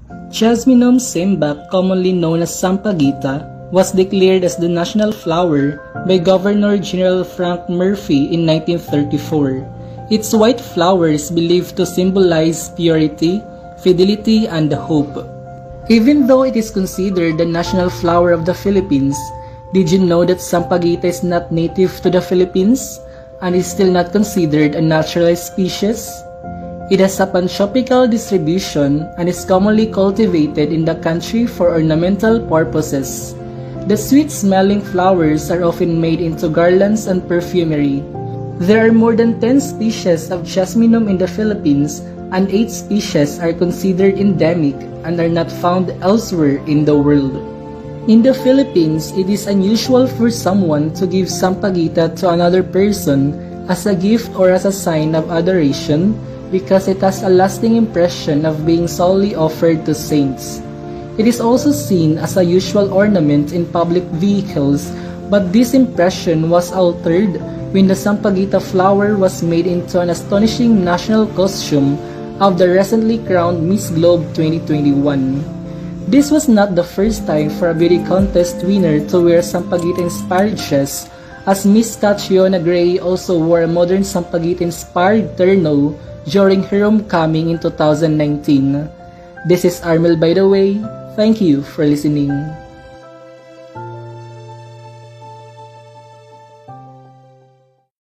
Jasminum sambac, commonly known as Sampaguita, was declared as the national flower by Governor General Frank Murphy in 1934. Its white flower is believed to symbolize purity, fidelity, and hope. Even though it is considered the national flower of the Philippines, did you know that Sampaguita is not native to the Philippines and is still not considered a naturalized species? It has a pantropical distribution and is commonly cultivated in the country for ornamental purposes. The sweet-smelling flowers are often made into garlands and perfumery. There are more than 10 species of Jasminum in the Philippines, and 8 species are considered endemic and are not found elsewhere in the world. In the Philippines, it is unusual for someone to give Sampaguita to another person as a gift or as a sign of adoration, because it has a lasting impression of being solely offered to saints. It is also seen as a usual ornament in public vehicles, but this impression was altered when the Sampaguita flower was made into an astonishing national costume of the recently crowned Miss Globe 2021. This was not the first time for a beauty contest winner to wear Sampaguita-inspired dress, as Miss Catriona Gray also wore a modern Sampaguita-inspired terno during her homecoming in 2019. This is Armel, by the way. Thank you for listening.